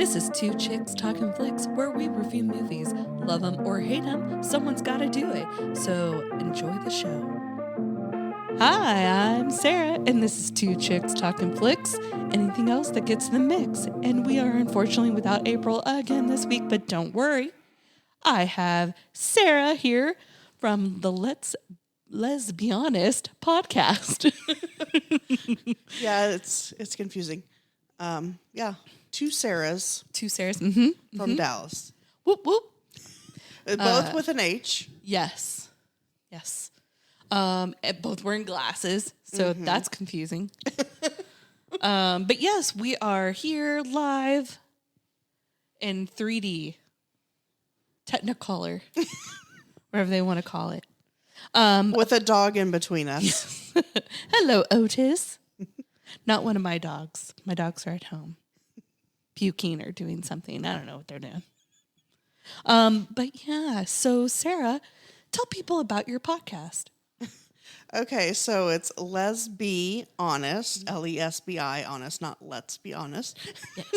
This is Two Chicks Talkin Flicks, where we review movies. Love them or hate them, someone's got to do it. So enjoy the show. Hi, I'm Sarah, and this is Two Chicks Talkin Flicks. Anything else that gets in the mix. And we are unfortunately without April again this week, but don't worry. I have Sarah here from the Let's Be Honest podcast. Yeah, it's confusing. Two Sarahs. Two Sarahs. From Dallas. Whoop, whoop. Both with an H. Yes. Both wearing glasses, so that's confusing. But yes, we are here live in 3D, Technicolor, whatever they want to call it. With a dog in between us. Hello, Otis. Not one of my dogs. My dogs are at home, puking or doing something. I don't know what they're doing. But yeah, so Sarah, tell people about your podcast. Okay, so it's Let's Be Honest, Lesbi, honest, not Let's Be Honest. Yes.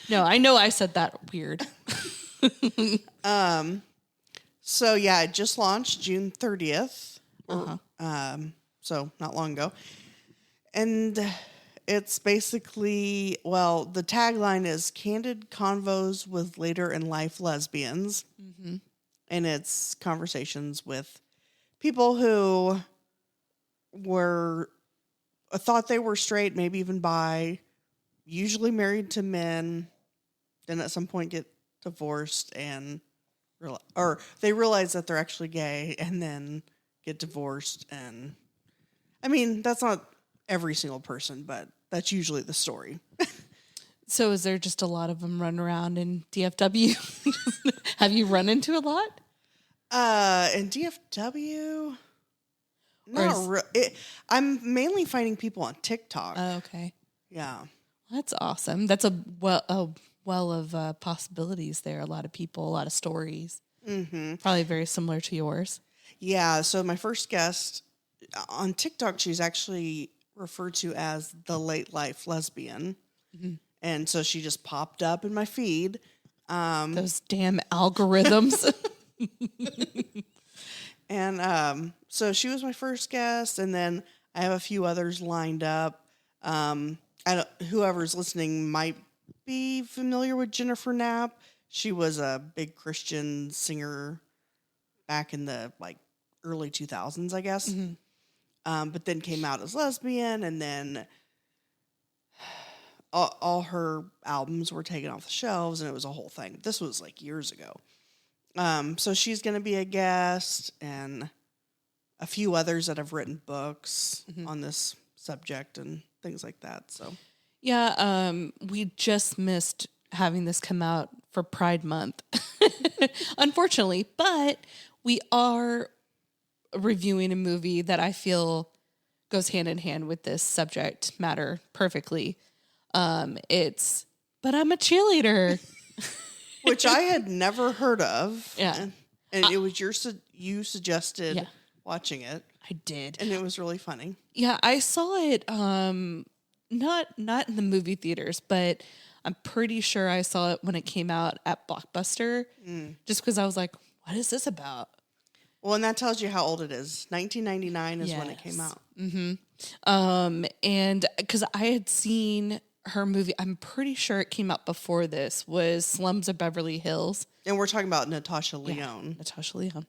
No, I know I said that weird. So yeah, it just launched June 30th. So not long ago. And it's basically, well, the tagline is Candid Convos with Later in Life Lesbians. Mm-hmm. And it's conversations with people who thought they were straight, maybe even bi, usually married to men, then at some point get divorced and they realize that they're actually gay and then get divorced. And I mean, that's not every single person, but that's usually the story. So is there just a lot of them running around in DFW? Have you run into a lot? In DFW, I'm mainly finding people on TikTok. Oh, okay. Yeah. That's awesome. That's a well of possibilities there. A lot of people, a lot of stories. Mm-hmm. Probably very similar to yours. Yeah. So my first guest on TikTok, she's actually referred to as the late life lesbian. Mm-hmm. And so she just popped up in my feed. Those damn algorithms. And so she was my first guest, and then I have a few others lined up. Whoever's listening might be familiar with Jennifer Knapp. She was a big Christian singer back in the early 2000s, I guess. Mm-hmm. But then came out as lesbian, and then all her albums were taken off the shelves, and it was a whole thing. This was years ago. So she's going to be a guest, and a few others that have written books on this subject and things like that. So, yeah, we just missed having this come out for Pride Month, unfortunately, but we are reviewing a movie that I feel goes hand in hand with this subject matter perfectly. But I'm a Cheerleader. Which I had never heard of. Yeah. And it was you suggested watching it. I did. And it was really funny. Yeah, I saw it not in the movie theaters, but I'm pretty sure I saw it when it came out at Blockbuster. Just because I was like, what is this about? Well, and that tells you how old it is. 1999 is when it came out. Mm-hmm. And because I had seen her movie, I'm pretty sure it came out before this, was Slums of Beverly Hills. And we're talking about Natasha Lyonne. Yeah, Natasha Lyonne.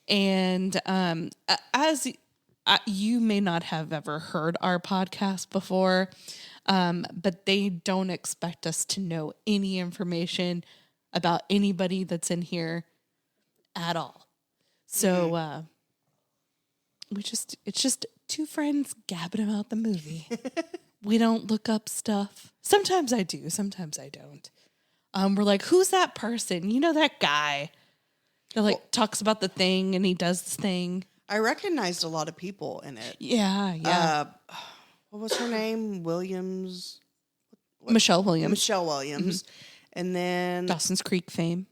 And as you may not have ever heard our podcast before, but they don't expect us to know any information about anybody that's in here at all. So it's just two friends gabbing about the movie. We don't look up stuff. Sometimes I do. Sometimes I don't. We're like, who's that person? You know, that guy that talks about the thing and he does this thing. I recognized a lot of people in it. Yeah. What was her name? Williams? Michelle Williams. Michelle Williams. Mm-hmm. And then Dawson's Creek fame.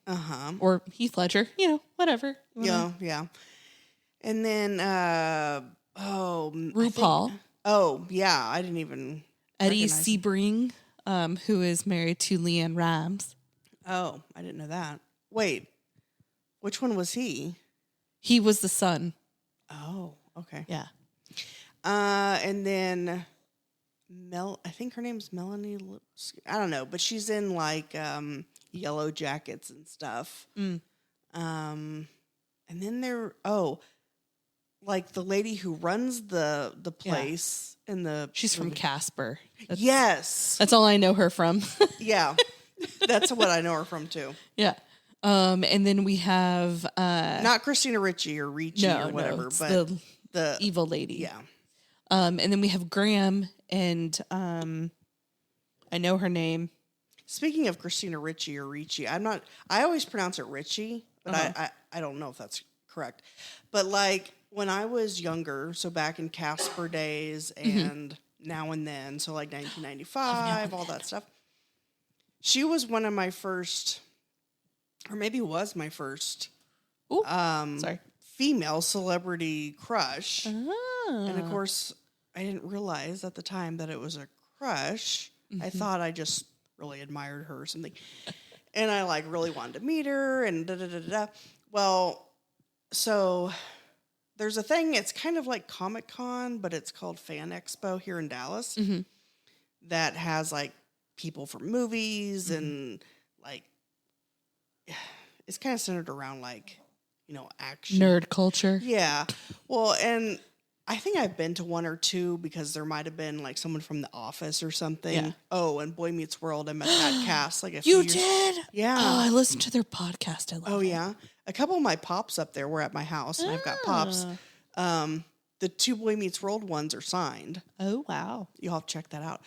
Or Heath Ledger. You know, whatever. Yeah. And then, RuPaul. Oh, yeah. I didn't even Eddie Sebring. who is married to Leanne Rimes. Oh, I didn't know that. Wait, which one was he? He was the son. Oh, okay. Yeah. And then I think her name's Melanie. I don't know, but she's in like Yellow Jackets and stuff. Mm. And then like the lady who runs the place in the. She's from Casper. Yes, that's all I know her from. Yeah, that's what I know her from too. Yeah. And then we have not Christina Ricci or Ricci or whatever, but the evil lady. Yeah. And then we have Graham, and I know her name. Speaking of Christina Ricci or Ricci, I always pronounce it Ricci, but I don't know if that's correct. But like when I was younger, so back in Casper days and now and then, so like 1995, all that stuff. She was one of my first, or maybe was my first, female celebrity crush. And of course, I didn't realize at the time that it was a crush. I thought I just really admired her or something. And I like really wanted to meet her and da-da-da-da-da. Well, so there's a thing, it's kind of like Comic-Con, but it's called Fan Expo here in Dallas that has like people from movies and like, it's kind of centered around like, action. Nerd culture. Yeah. Well, and I think I've been to one or two because there might have been like someone from The Office or something. Yeah. Oh, and Boy Meets World, I met that cast like a few years. You did? Yeah. Oh, I listened to their podcast. I love it. Yeah. A couple of my pops up there were at my house, and I've got pops. The two Boy Meets World ones are signed. Oh, wow. You'll have to check that out.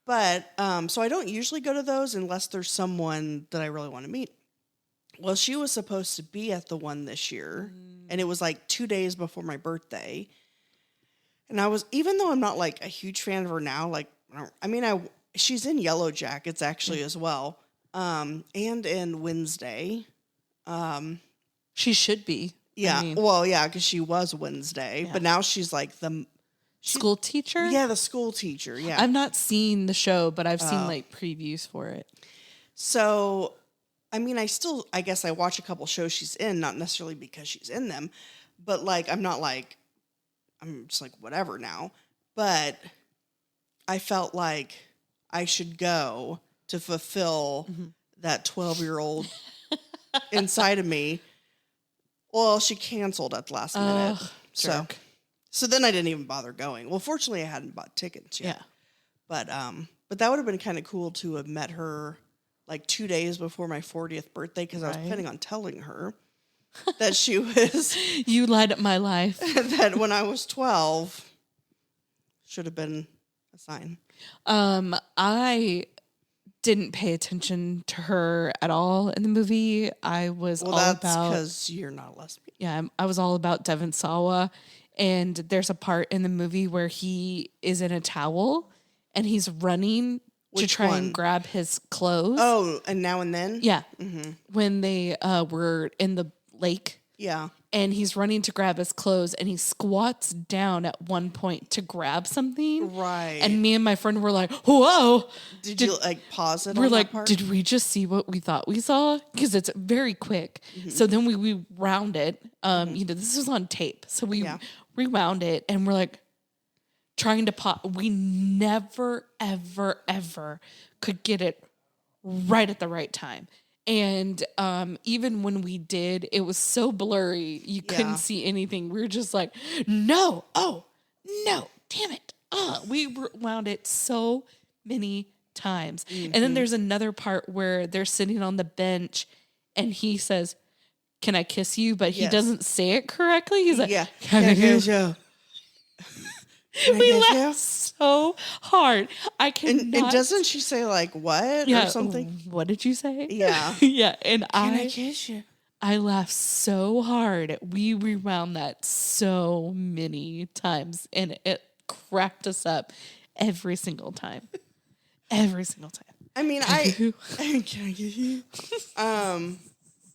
But so I don't usually go to those unless there's someone that I really want to meet. Well, she was supposed to be at the one this year, and it was like 2 days before my birthday. And I was, even though I'm not like a huge fan of her now, like, she's in Yellow Jackets actually as well. And in Wednesday. She should be. Yeah. Because she was Wednesday, but now she's like school teacher? Yeah, the school teacher. Yeah. I've not seen the show, but I've seen like previews for it. So, I guess I watch a couple shows she's in, not necessarily because she's in them, but like, I'm just like, whatever now. But I felt like I should go to fulfill that 12-year-old inside of me. Well, she canceled at the last minute. So then I didn't even bother going. Well, fortunately, I hadn't bought tickets yet. Yeah. But that would have been kind of cool to have met her like 2 days before my 40th birthday, because I was planning on telling her that she was... You light up my life. That when I was 12, should have been a sign. I didn't pay attention to her at all in the movie. I was all about... Well, that's because you're not a lesbian. Yeah, I was all about Devon Sawa. And there's a part in the movie where he is in a towel and he's running to try and grab his clothes. Oh, and Now and Then? Yeah. Mm-hmm. When they were in the lake. Yeah. And he's running to grab his clothes and he squats down at one point to grab something. Right. And me and my friend were like, whoa. Did you like pause it? We're like, did we just see what we thought we saw? Because it's very quick. Mm-hmm. So then we wound it. This was on tape. So we rewound it and we're like trying to pause. We never, ever, ever could get it right at the right time. And even when we did, it was so blurry, you couldn't see anything. We were just like, no, damn it. We wound it so many times. Mm-hmm. And then there's another part where they're sitting on the bench and he says, "Can I kiss you?" But he doesn't say it correctly. He's like, "Can I kiss you?" We laughed so hard. I cannot. And doesn't she say like what or something? What did you say? Yeah. Yeah. And Can I kiss you? I laughed so hard. We rewound that so many times and it cracked us up every single time. Every single time. Can I kiss you?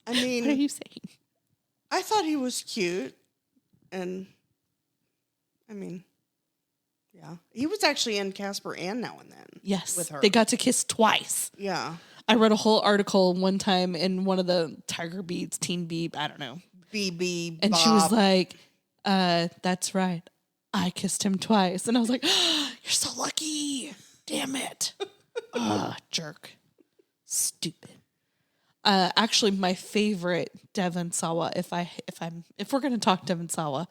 What are you saying? I thought he was cute, and Yeah. He was actually in Casper and Now and Then. Yes. With her. They got to kiss twice. Yeah. I read a whole article one time in one of the Tiger Beats, Teen Beat, I don't know. BB And Bop. she was like, that's right. I kissed him twice. And I was like, oh, you're so lucky. Damn it. Jerk. Stupid. Actually, my favorite Devon Sawa, if we're gonna talk Devon Sawa,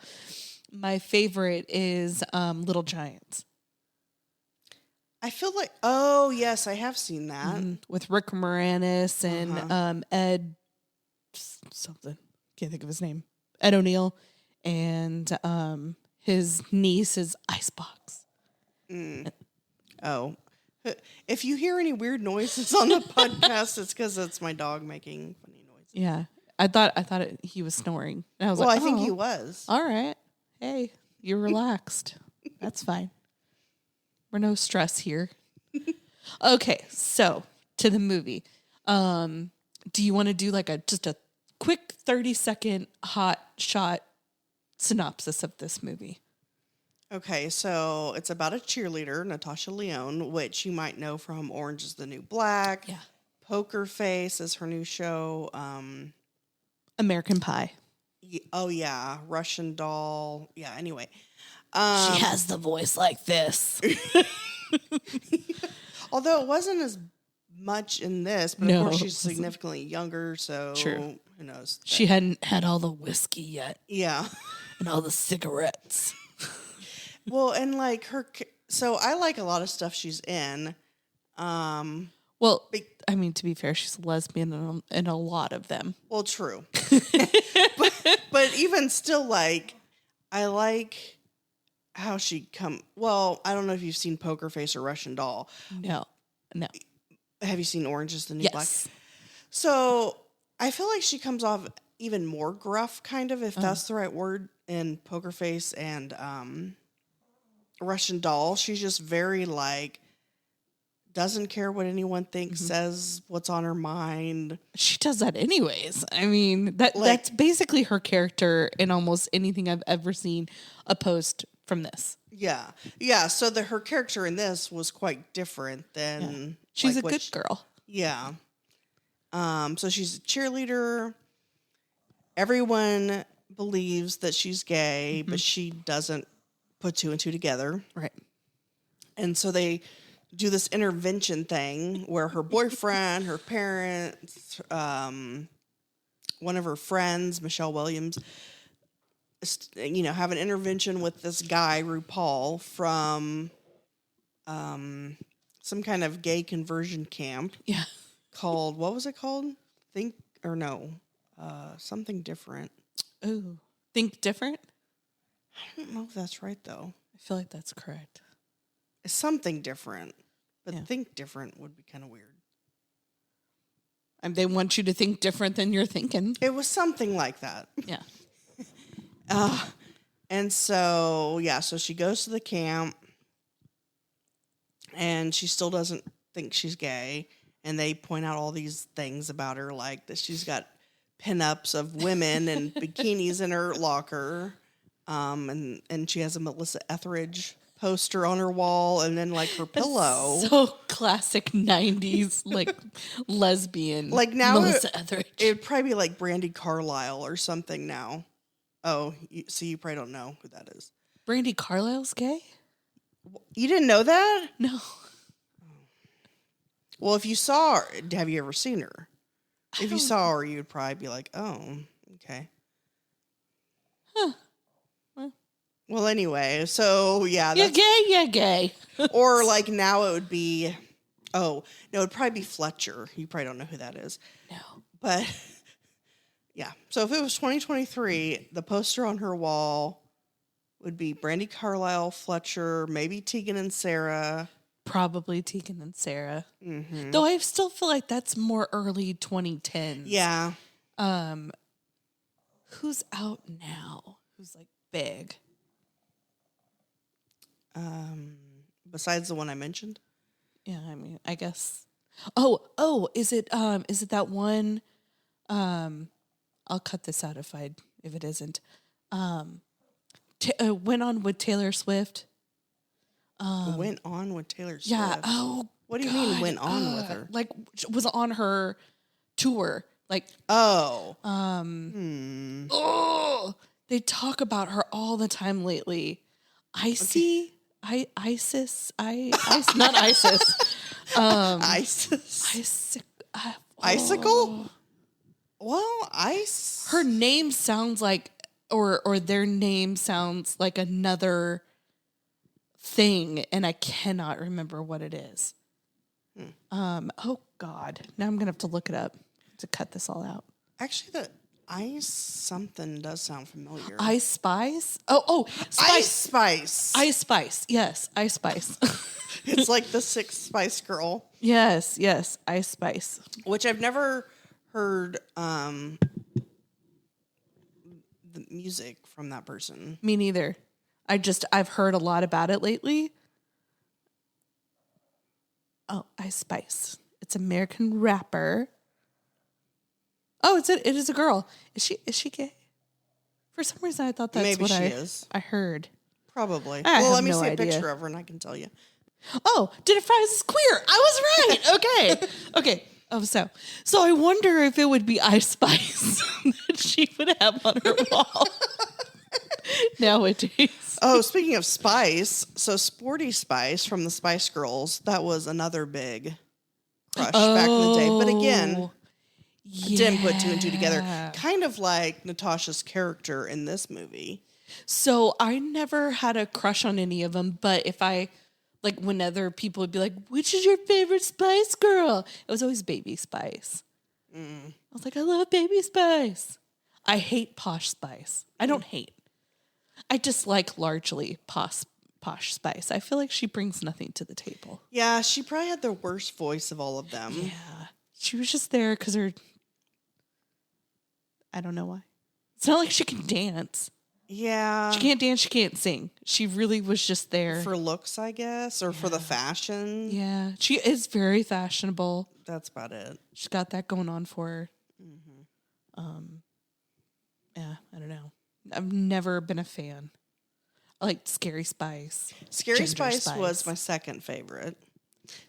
my favorite is Little Giants. I feel like, oh yes, I have seen that With Rick Moranis and Ed something. Can't think of his name. Ed O'Neill and his niece is Icebox. Oh, if you hear any weird noises on the podcast, it's because it's my dog making funny noises. Yeah, I thought he was snoring. And I was Well, like, I think he was. All right. Hey, you're relaxed. That's fine. We're no stress here. Okay, so to the movie. Do you want to do like just a quick 30-second hot shot synopsis of this movie? Okay, so it's about a cheerleader, Natasha Lyonne, which you might know from Orange is the New Black. Yeah. Poker Face is her new show. American Pie. Oh, yeah. Russian Doll. Yeah, anyway. She has the voice like this. Although it wasn't as much in this, but of course she's significantly younger, so True. Who knows? She hadn't had all the whiskey yet. Yeah. And all the cigarettes. Well, and like so I like a lot of stuff she's in. Well, I mean, to be fair, she's a lesbian in a lot of them. Well, true. but even still, like, I like how she well, I don't know if you've seen Poker Face or Russian Doll. No. Have you seen Orange is the New Black? Yes. So I feel like she comes off even more gruff, kind of, if that's the right word, in Poker Face and Russian Doll. She's just very, like, doesn't care what anyone thinks, says what's on her mind. She does that anyways. I mean, that's basically her character in almost anything I've ever seen opposed from this. Yeah. Yeah, so her character in this was quite different than... Yeah. She's a good girl. Yeah. So she's a cheerleader. Everyone believes that she's gay, but she doesn't put two and two together. Right. And so they do this intervention thing where her boyfriend, her parents, one of her friends, Michelle Williams, have an intervention with this guy, RuPaul, from some kind of gay conversion camp. Yeah. Called, what was it called? Something different. Ooh. Think Different? I don't know if that's right, though. I feel like that's correct. It's something different, but Yeah. Think Different would be kind of weird. They want you to think different than you're thinking. It was something like that. Yeah. And so, so she goes to the camp, and she still doesn't think she's gay. And they point out all these things about her, like that she's got pinups of women and bikinis in her locker. And she has a Melissa Etheridge poster on her wall, and then like her pillow. So classic 90s, like lesbian. Like now, Melissa Etheridge. It would probably be like Brandi Carlile or something now. Oh, so you probably don't know who that is. Brandi Carlile's gay? You didn't know that? No. Well, if you saw her, have you ever seen her? If you saw her, you'd probably be like, oh, okay. Huh. Well, anyway, so yeah. You're gay. Or like now it would be, it'd probably be Fletcher. You probably don't know who that is. No. But yeah. So if it was 2023, the poster on her wall would be Brandi Carlile, Fletcher, maybe Tegan and Sarah. Probably Tegan and Sarah. Mm-hmm. Though I still feel like that's more early 2010s. Yeah. Who's out now? Who's like big? Besides the one I mentioned? Yeah, I mean, I guess. Oh, is it that one? I'll cut this out if it isn't. Went on with Taylor Swift. Went on with Taylor Swift. Yeah. Oh, what do you God. mean went on with her? Like was on her tour. Like, oh, oh, they talk about her all the time lately. Icy, ISIS, not ISIS. ISIS. Icicle? Well, ice. Her name sounds like, or their name sounds like another thing, and I cannot remember what it is. Oh God, now I'm gonna have to look it up to cut this all out. Actually, the ice something does sound familiar. Ice Spice? Oh, Spice. Ice Spice. Ice Spice. Yes, Ice Spice. It's like the Sixth Spice Girl. Yes, Ice Spice. Which I've never heard the music from that person. Me neither. I've heard a lot about it lately. Oh, Ice Spice. It's American rapper. Oh, it is a girl. Is she gay? For some reason I thought that's Maybe what she is. I heard. Probably. Well, let me see a picture of her and I can tell you. Oh, Jennifer Fries is queer. I was right. Okay. Oh, so I wonder if it would be Ice Spice that she would have on her wall nowadays. Oh, speaking of Spice, so Sporty Spice from the Spice Girls, that was another big crush back in the day. But again, I didn't put two and two together. Kind of like Natasha's character in this movie. So I never had a crush on any of them, but if I... Like, when other people would be like, which is your favorite Spice Girl? It was always Baby Spice. I was like, I love Baby Spice. I hate Posh Spice. I don't hate. I dislike largely Posh Spice. I feel like she brings nothing to the table. Yeah, she probably had the worst voice of all of them. Yeah. She was just there because her... I don't know why. It's not like she can dance. Yeah. She can't dance, she can't sing. She really was just there. For looks, I guess, or for the fashion. Yeah. She is very fashionable. That's about it. She's got that going on for her. Yeah, I don't know. I've never been a fan. I liked Scary Spice. Scary Spice was my second favorite.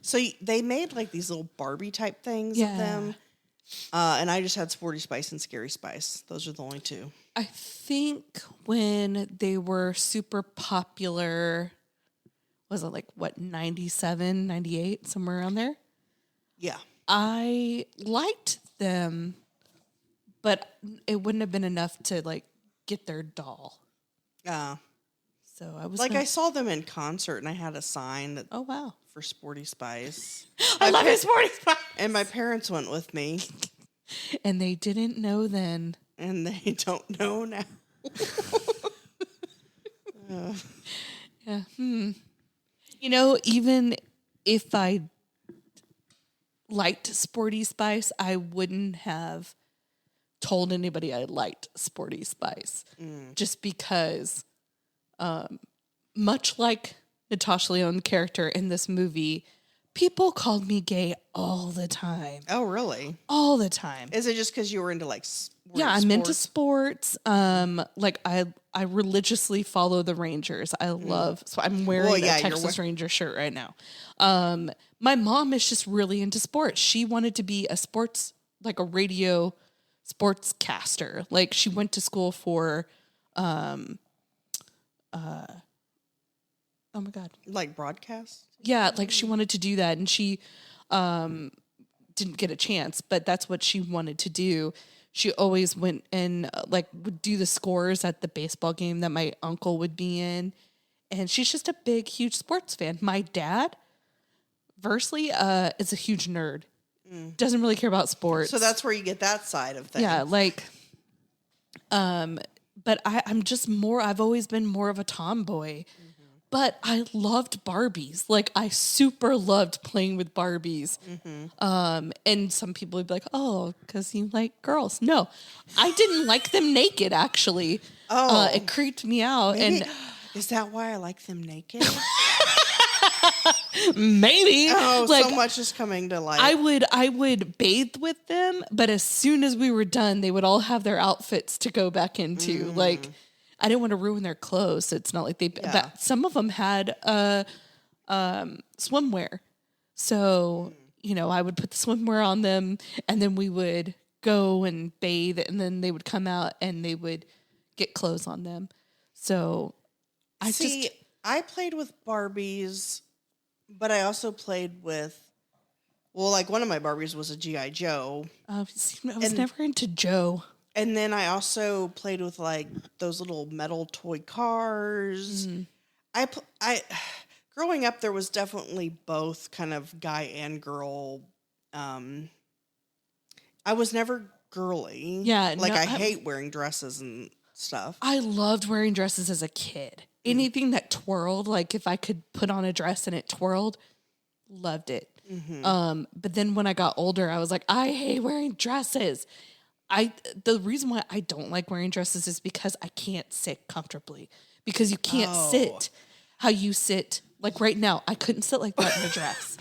So they made like these little Barbie type things of them. And I just had Sporty Spice and Scary Spice. Those are the only two. I think when they were super popular, was it like, 97, 98, somewhere around there? Yeah. I liked them, but it wouldn't have been enough to, like, get their doll. So I was like, I saw them in concert, and I had a sign that, oh, wow. for Sporty Spice. I love you, Sporty Spice! And my parents went with me. And they didn't know then. And they don't know now. Yeah. You know, even if I liked Sporty Spice, I wouldn't have told anybody I liked Sporty Spice. Just because, much like Natasha Lyonne's character in this movie, people called me gay all the time. Oh, really? All the time. Is it just because you were into like I'm into sports. Like I religiously follow the Rangers. I love, so I'm wearing a Texas Ranger shirt right now. My mom is just really into sports. She wanted to be like a radio sportscaster. Like she went to school for, oh my God. Like broadcast? Yeah, like she wanted to do that, and she didn't get a chance, but that's what she wanted to do. She always went and would do the scores at the baseball game that my uncle would be in, and she's just a big, huge sports fan. My dad, versely, is a huge nerd. Doesn't really care about sports. So that's where you get that side of things. Yeah, but I'm just I've always been more of a tomboy. But I loved Barbies. Like, I super loved playing with Barbies. And some people would be like, oh, because you like girls. No, I didn't like them naked, actually. Oh. It creeped me out. Maybe, and is that why I like them naked? Maybe. Oh, like, so much is coming to light. I would bathe with them, but as soon as we were done, they would all have their outfits to go back into. Like, I didn't want to ruin their clothes. So it's not like but some of them had swimwear. So, I would put the swimwear on them, and then we would go and bathe, and then they would come out and they would get clothes on them. So I played with Barbies, but I also played with, like one of my Barbies was a G.I. Joe. I was never into Joe. And then I also played with like those little metal toy cars. Growing up, there was definitely both kind of guy and girl. I was never girly. Yeah. I hate wearing dresses and stuff. I loved wearing dresses as a kid. Anything that twirled, like if I could put on a dress and it twirled, loved it. Mm-hmm. But then when I got older, I was like, I hate wearing dresses. The reason why I don't like wearing dresses is because I can't sit comfortably. Because you can't sit how you sit. Like right now, I couldn't sit like that in a dress.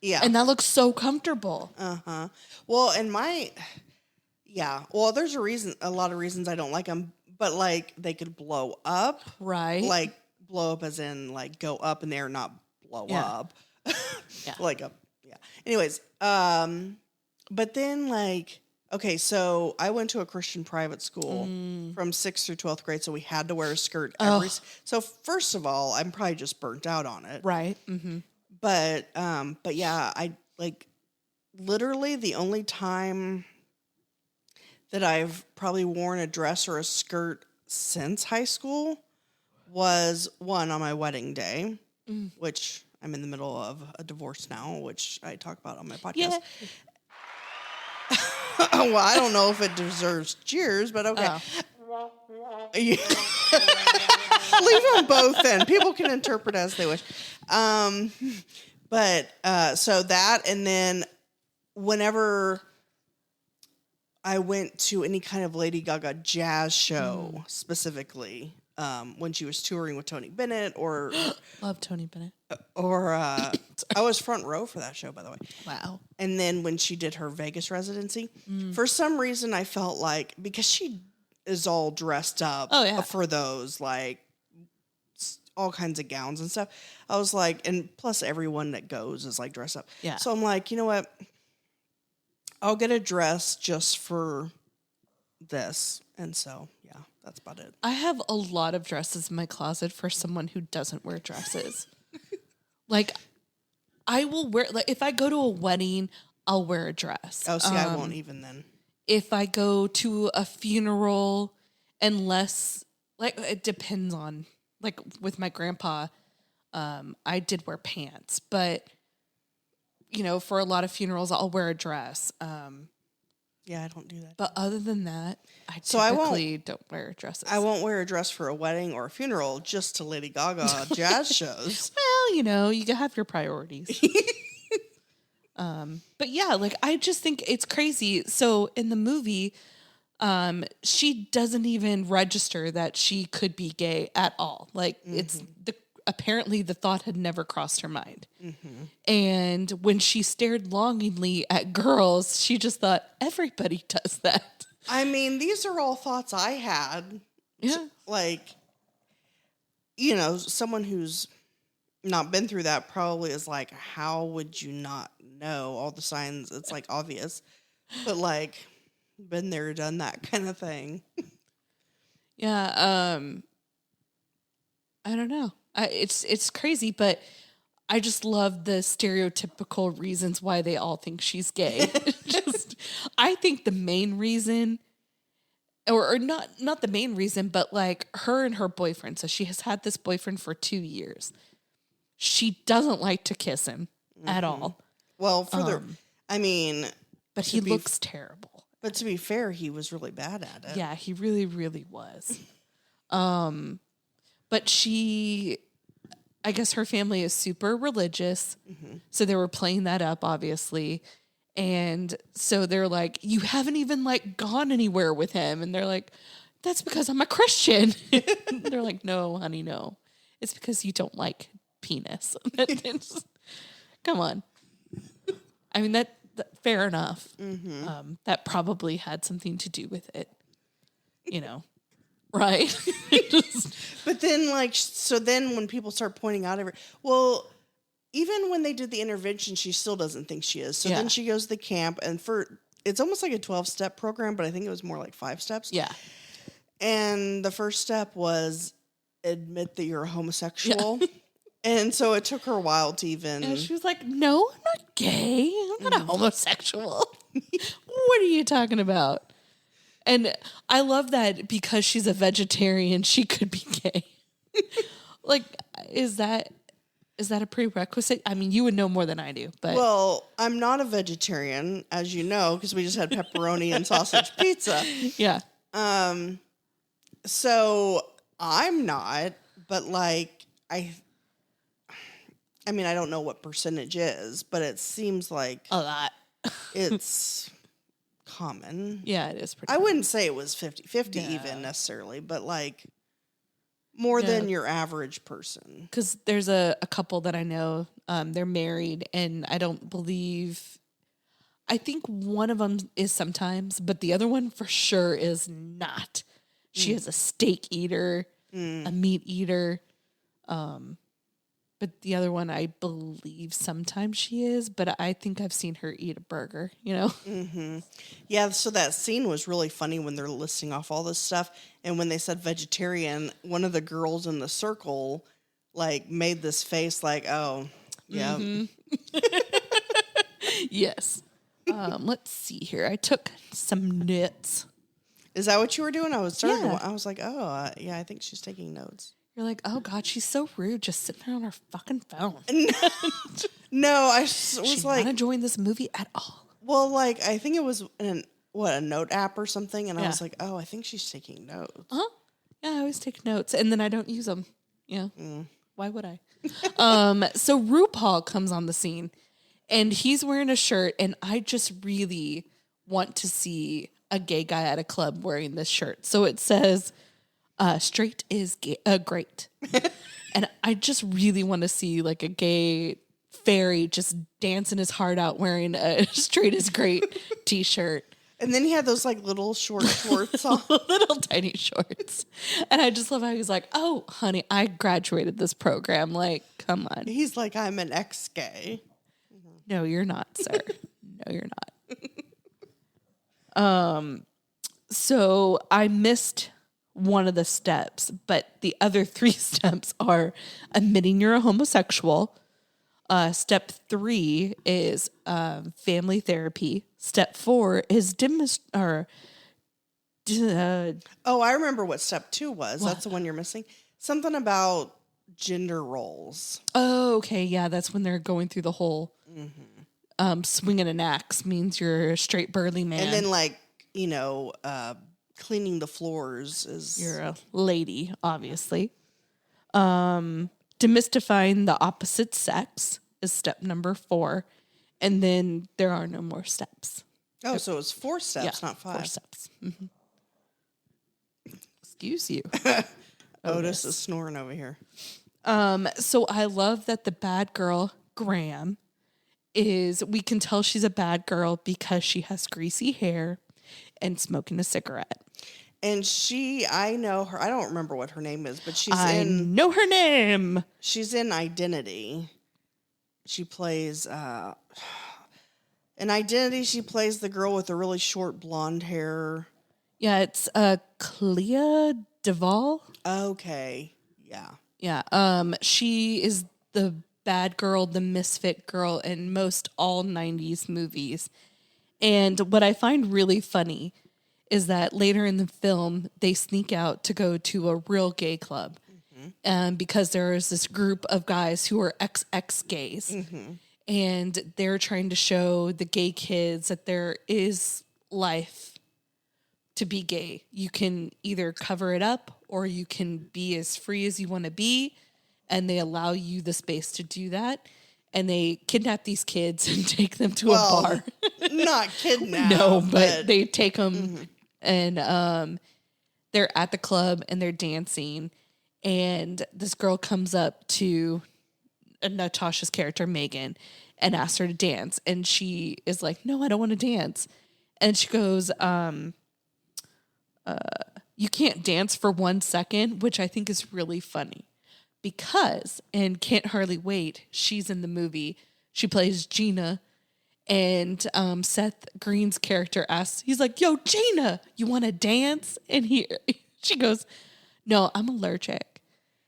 Yeah. And that looks so comfortable. Uh-huh. Well, there's a lot of reasons I don't like them, but like they could blow up. Right. Like blow up as in like go up in the air, not blow up. Yeah. Anyways, but then like, okay, so I went to a Christian private school from 6th through 12th grade, so we had to wear a skirt so first of all, I'm probably just burnt out on it. Right. Mm-hmm. But yeah, I like literally the only time that I've probably worn a dress or a skirt since high school was one on my wedding day, which I'm in the middle of a divorce now, which I talk about on my podcast. Yeah. Well, I don't know if it deserves cheers, but okay. Leave them both in. People can interpret as they wish. But so that, and then whenever I went to any kind of Lady Gaga jazz show, specifically, when she was touring with Tony Bennett or... Love Tony Bennett. Or I was front row for that show, by the way. Wow. And then when she did her Vegas residency, for some reason I felt like, because she is all dressed up for those, like all kinds of gowns and stuff, I was like, and plus everyone that goes is like dressed up. Yeah. So I'm like, you know what? I'll get a dress just for this. And so, yeah, that's about it. I have a lot of dresses in my closet for someone who doesn't wear dresses. Like, I will wear, like, if I go to a wedding, I'll wear a dress. Oh, see, I won't even then. If I go to a funeral, unless, like, it depends on, like, with my grandpa, I did wear pants. But, for a lot of funerals, I'll wear a dress. Yeah, I don't do that. But other than that, I typically don't wear dresses. I won't wear a dress for a wedding or a funeral, just to Lady Gaga jazz shows. Well, you can have your priorities. But yeah, like, I just think it's crazy. So in the movie, she doesn't even register that she could be gay at all. Like, apparently the thought had never crossed her mind. Mm-hmm. And when she stared longingly at girls, she just thought, everybody does that. I mean, these are all thoughts I had. Yeah. Like, someone who's not been through that probably is like, how would you not know all the signs? It's like obvious. But like, been there, done that kind of thing. Yeah. I don't know. It's crazy, but I just love the stereotypical reasons why they all think she's gay. I think the main reason, or not the main reason, but like her and her boyfriend. So she has had this boyfriend for 2 years. She doesn't like to kiss him at all. Well, but he looks terrible. But to be fair, he was really bad at it. Yeah, he really, really was. But I guess her family is super religious. Mm-hmm. So they were playing that up, obviously. And so they're like, you haven't even like gone anywhere with him. And they're like, that's because I'm a Christian. They're like, no, honey, no. It's because you don't like penis. Come on. I mean, that fair enough. Mm-hmm. That probably had something to do with it. Right? But then, like, so then when people start pointing out even when they did the intervention, she still doesn't think she is. So Yeah. then she goes to the camp, and it's almost like a 12-step program, but I think it was more like 5 steps. Yeah. And the first step was admit that you're a homosexual. And so it took her a while to even... And she was like, no, I'm not gay. I'm not a homosexual. What are you talking about? And I love that because she's a vegetarian, she could be gay. Like, is that a prerequisite? I mean, you would know more than I do, but... Well, I'm not a vegetarian, as you know, because we just had pepperoni and sausage pizza. Yeah. So I'm not, but like, I mean, I don't know what percentage is, but it seems like A lot. it's common. Yeah, it is pretty I common. wouldn't say it was 50-50 Yeah. even necessarily, but like more than your average person. Because there's a couple that I know, they're married, and I think one of them is sometimes, but the other one for sure is not. She is a steak eater, a meat eater. But the other one, I believe sometimes she is, but I think I've seen her eat a burger, you know? Mm-hmm. Yeah, so that scene was really funny when they're listing off all this stuff. And when they said vegetarian, one of the girls in the circle, like, made this face like, oh, yeah. Mm-hmm. Yes. Let's see here. I took some notes. Is that what you were doing? I was starting Yeah. to, I was like, oh, yeah, I think she's taking notes. You're like, oh, God, she's so rude, just sitting there on her fucking phone. No, I was She's like, not enjoying this movie at all. well, like, I think it was a note app or something. And I Yeah. was like, oh, I think she's taking notes. Uh-huh. Yeah, I always take notes, and then I don't use them. Yeah. Why would I? So RuPaul comes on the scene, and he's wearing a shirt, and I just really want to see a gay guy at a club wearing this shirt. So it says, straight is great. And I just really want to see like a gay fairy just dancing his heart out wearing a straight is great t-shirt. And then he had those like little short shorts on. Little tiny shorts. And I just love how he's like, oh, honey, I graduated this program. Like, come on. He's like, I'm an ex-gay. No, you're not, sir. No, you're not. So I missed one of the steps, but the other 3 steps are admitting you're a homosexual. Step 3 is family therapy. Step 4 is Oh, I remember what step 2 was. What? That's the one you're missing. Something about gender roles. Oh, okay. Yeah, that's when they're going through the whole swinging an axe means you're a straight burly man. And then like, cleaning the floors is... You're a lady, obviously. Demystifying the opposite sex is step number 4. And then there are no more steps. Oh, so it's 4 steps, not 5. 4 steps. Mm-hmm. Excuse you. Otis is snoring over here. So I love that the bad girl, Graham, we can tell she's a bad girl because she has greasy hair and smoking a cigarette. And I know her. I don't remember what her name is, but I know her name. She's in Identity. She plays in Identity. She plays the girl with the really short blonde hair. Yeah, it's Clea Duvall. Okay, yeah. Yeah. She is the bad girl, the misfit girl in most all 90s movies. And what I find really funny is that later in the film, they sneak out to go to a real gay club. Because there is this group of guys who are ex-gays. And they're trying to show the gay kids that there is life to be gay. You can either cover it up or you can be as free as you want to be. And they allow you the space to do that. And they kidnap these kids and take them to a bar. Not kidnap. No, but they take them and they're at the club and they're dancing. And this girl comes up to Natasha's character, Megan, and asks her to dance. And she is like, no, I don't want to dance. And she goes, you can't dance for 1 second, which I think is really funny. because in Can't Hardly Wait, she's in the movie. She plays Gina, and Seth Green's character asks, he's like, "Yo, Gina, you want to dance?" And she goes, "No, I'm allergic."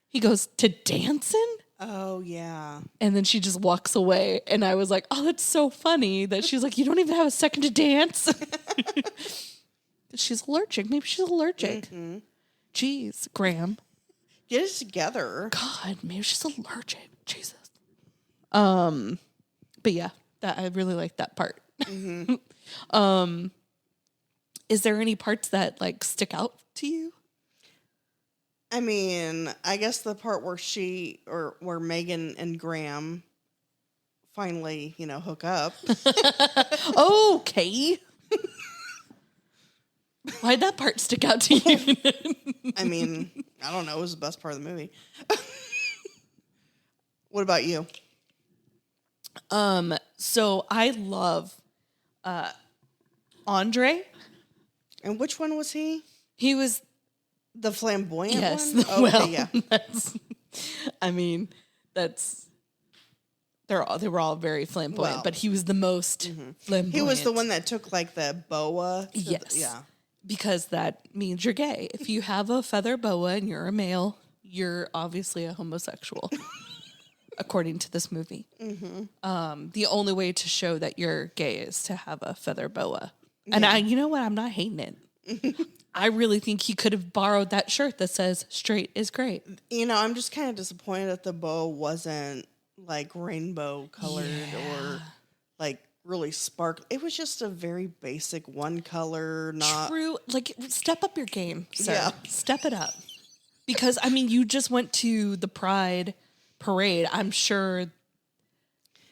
He goes, "To dancing?" Oh, yeah. And then she just walks away. And I was like, oh, that's so funny that she's like, "You don't even have a second to dance." She's allergic. Maybe she's allergic. Mm-hmm. Jeez, Graham. Get it together. God, maybe she's allergic. Jesus. But yeah, that I really like that part. Mm-hmm. Is there any parts that like stick out to you? I mean, I guess the part where where Megan and Graham finally, hook up. Okay. Why'd that part stick out to you? I mean, I don't know. It was the best part of the movie. What about you? So I love Andre. And which one was he? He was the flamboyant yes, one? Well, okay, yeah. They were all very flamboyant, but he was the most flamboyant. He was the one that took like the boa. Yes. Yeah. Because that means you're gay. If you have a feather boa and you're a male, you're obviously a homosexual, according to this movie. Mm-hmm. The only way to show that you're gay is to have a feather boa. Yeah. And you know what? I'm not hating it. I really think he could have borrowed that shirt that says "straight is great." I'm just kind of disappointed that the bow wasn't like rainbow colored or like really sparkly. It was just a very basic one color. Not true. Like, step up your game, sir. Yeah. Step it up. Because you just went to the Pride parade. I'm sure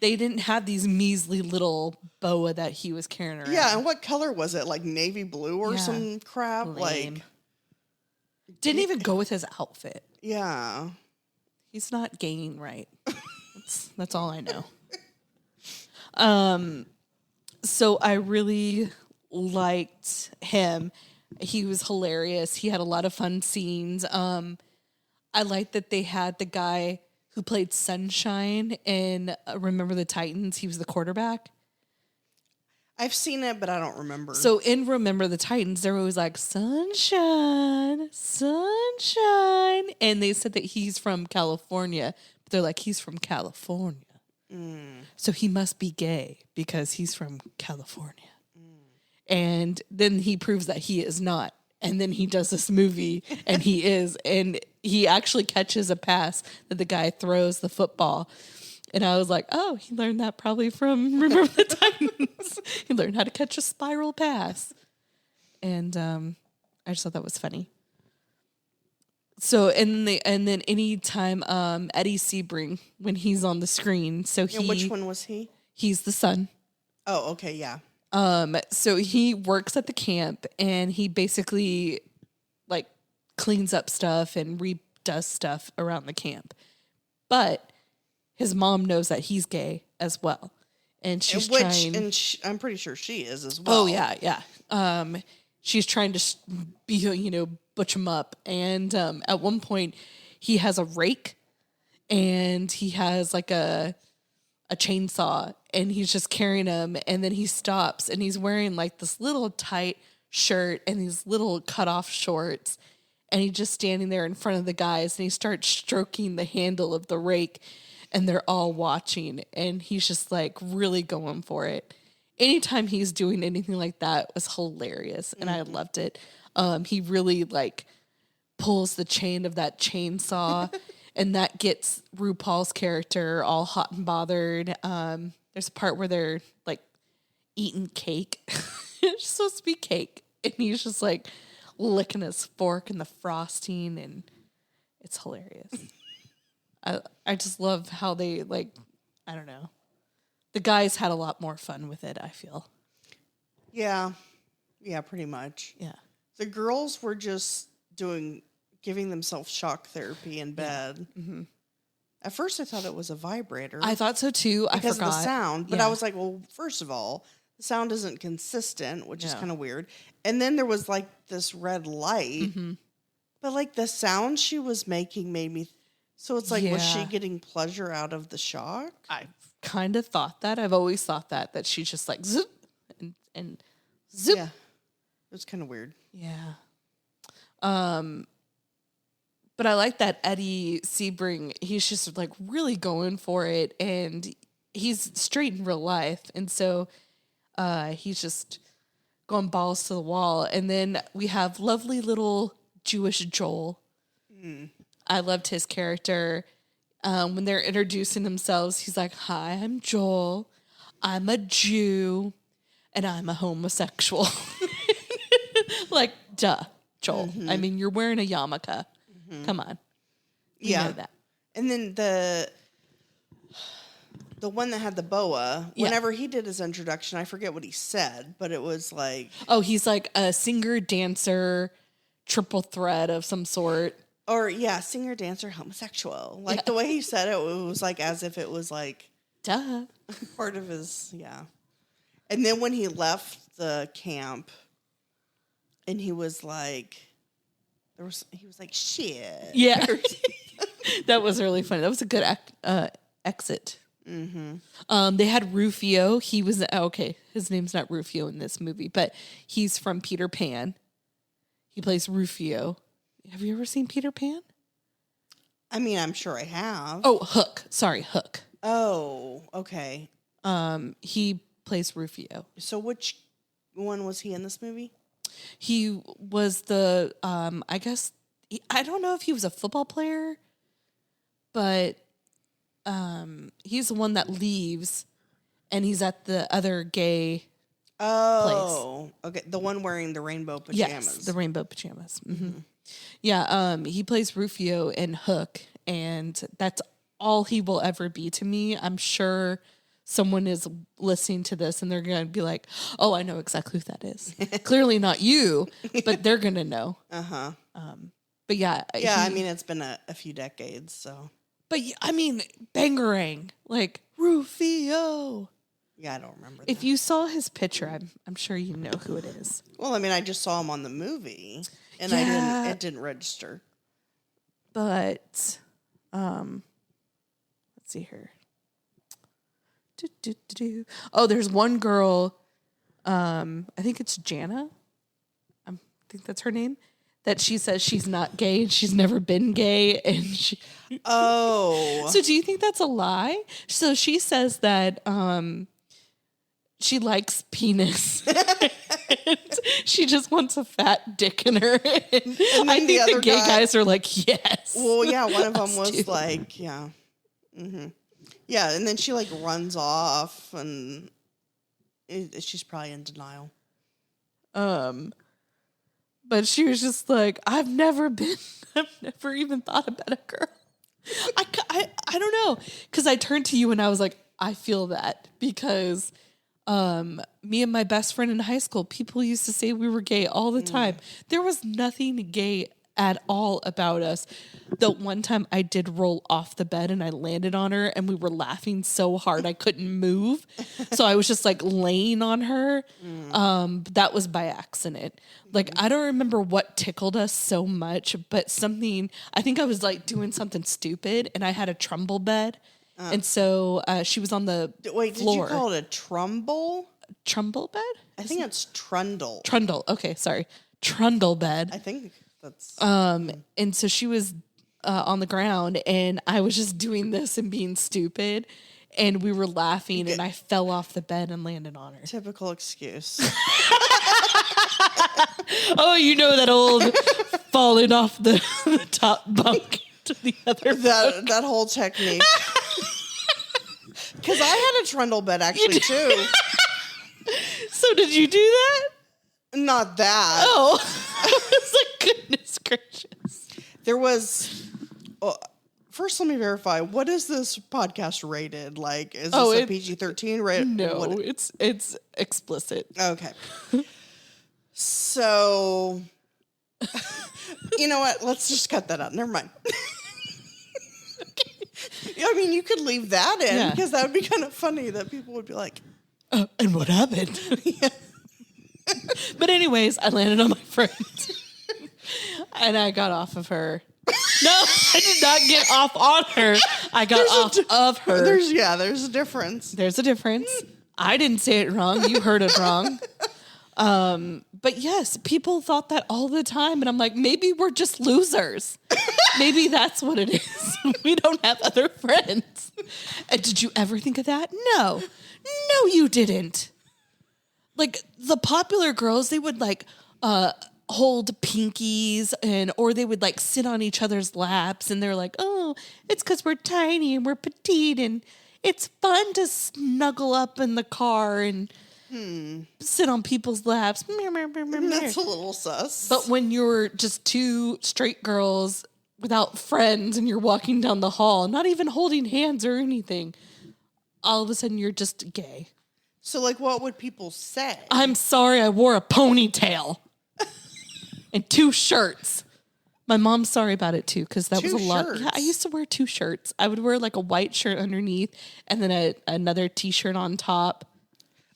they didn't have these measly little boa that he was carrying around. Yeah, and what color was it? Like navy blue or some crap? Lame. Like, didn't even go with his outfit. Yeah. He's not gaying right. That's all I know. So I really liked him. He was hilarious. He had a lot of fun scenes. I liked that they had the guy who played Sunshine in Remember the Titans. He was the quarterback. I've seen it, but I don't remember. So in Remember the Titans, they're always like, "Sunshine, sunshine." And they said that he's from California. But they're like, he's from California. So he must be gay because he's from California. And then he proves that he is not. And then he does this movie and he is. And he actually catches a pass that the guy throws the football. And I was like, oh, he learned that probably from Remember the Titans. He learned how to catch a spiral pass. And I just thought that was funny. So, and then anytime Eddie Sebring, when he's on the screen, so And which one was he? He's the son. Oh, okay, yeah. So he works at the camp and he basically like cleans up stuff and redoes stuff around the camp. But his mom knows that he's gay as well. And she's I'm pretty sure she is as well. Oh, yeah. She's trying to butch him up. And at one point he has a rake and he has like a chainsaw and he's just carrying him, and then he stops and he's wearing like this little tight shirt and these little cut off shorts, and he's just standing there in front of the guys and he starts stroking the handle of the rake and they're all watching and he's just like really going for it. Anytime he's doing anything like that was hilarious and I loved it. He really like pulls the chain of that chainsaw and that gets RuPaul's character all hot and bothered. There's a part where they're like eating cake. It's supposed to be cake. And he's just like licking his fork and the frosting, and it's hilarious. I just love how they like, I don't know. The guys had a lot more fun with it, I feel. Yeah. Yeah, pretty much. Yeah. The girls were just giving themselves shock therapy in bed. Yeah. Mm-hmm. At first, I thought it was a vibrator. I thought so too. Because of the sound. But I was like, well, first of all, the sound isn't consistent, which is kind of weird. And then there was like this red light. Mm-hmm. But like the sound she was making made me So it's like, was she Yeah. getting pleasure out of the shock? I kind of thought that. I've always thought that she's just like zip and zip. Yeah. It was kind of weird. Yeah. But I like that Eddie Sebring, he's just like really going for it, and he's straight in real life. And so he's just going balls to the wall. And then we have lovely little Jewish Joel. I loved his character. When they're introducing themselves, he's like, "Hi, I'm Joel. I'm a Jew, and I'm a homosexual." Like, duh, Joel. I mean, you're wearing a yarmulke. Come on. You know that. And then the one that had the boa, whenever he did his introduction, I forget what he said, but it was like... Oh, he's like a singer, dancer, triple threat of some sort. Or, singer, dancer, homosexual. Like, the way he said it, it was like as if it was like... Duh. Part of his, And then when he left the camp, and he was like... he was like, shit. Yeah. That was really funny. That was a good exit. They had Rufio. He was, his name's not Rufio in this movie, but he's from Peter Pan. He plays Rufio. Have you ever seen Peter Pan? I mean, I'm sure I have. Oh, Hook. Sorry, Hook. Oh, okay. He plays Rufio. So which one was he in this movie? He was the, I guess, I don't know if he was a football player, but he's the one that leaves, and he's at the other gay place. Okay. The one wearing the rainbow pajamas. Yes, the rainbow pajamas. Mm-hmm. Yeah, he plays Rufio in Hook, and that's all he will ever be to me. I'm sure someone is listening to this and they're going to be like, "Oh, I know exactly who that is." Clearly not you, but they're going to know. But yeah. I mean, it's been a few decades, so. But I mean, Bangarang, like Rufio. Yeah, I don't remember If that. you saw his picture, I'm sure you know who it is. Well, I mean, I just saw him on the movie, and it didn't register. But, let's see here. Oh, there's one girl, I think it's Jana. I think that's her name. That she says she's not gay and she's never been gay. And she. Oh. So do you think that's a lie? So she says that she likes penis. She just wants a fat dick in her. And I think the gay guys are like, yes. Well, yeah, one of them was like, yeah. Mm-hmm. Yeah, and then she like runs off, and she's probably in denial. But she was just like, I've never even thought about a girl. I don't know. Because I turned to you and I was like, I feel that. Because me and my best friend in high school, people used to say we were gay all the time. There was nothing gay at all about us. The one time I did roll off the bed and I landed on her and we were laughing so hard I couldn't move. So I was just like laying on her. That was by accident. Like, I don't remember what tickled us so much, but something, I think I was like doing something stupid and I had a trundle bed. And so she was on the floor. Did you call it a trumble? Trundle bed? I think it's trundle. Trundle. Okay, sorry. Trundle bed. I think that's... And so she was on the ground and I was just doing this and being stupid and we were laughing and I fell off the bed and landed on her. Typical excuse. Oh, you know that old falling off the top bunk to the other bunk. That whole technique. Because I had a trundle bed actually too. So did you do that? Not that. Oh, I was like, goodness gracious. There was... first, let me verify. What is this podcast rated? Like, is this a PG-13 rated? No, it's explicit. Okay. So, you know what? Let's just cut that out. Never mind. I mean, you could leave that in because that would be kind of funny that people would be like, and what happened? Yeah. But anyways, I landed on my friend and I got off of her No, I did not get off on her. I got off of her. There's a difference. There's a difference. I didn't say it wrong. You heard it wrong. But yes, people thought that all the time. And I'm like, maybe we're just losers. Maybe that's what it is. We don't have other friends. And did you ever think of that? No. No, you didn't. Like the popular girls, they would like, hold pinkies or they would like sit on each other's laps and they're like, oh, it's because we're tiny and we're petite and it's fun to snuggle up in the car and sit on people's laps. That's a little sus. But when you're just two straight girls without friends and you're walking down the hall, not even holding hands or anything, all of a sudden you're just gay. So like what would people say? I'm sorry I wore a ponytail. And 2 shirts. My mom's sorry about it too, because that was a lot. Shirts. Yeah, I used to wear 2 shirts. I would wear like a white shirt underneath and then another t-shirt on top.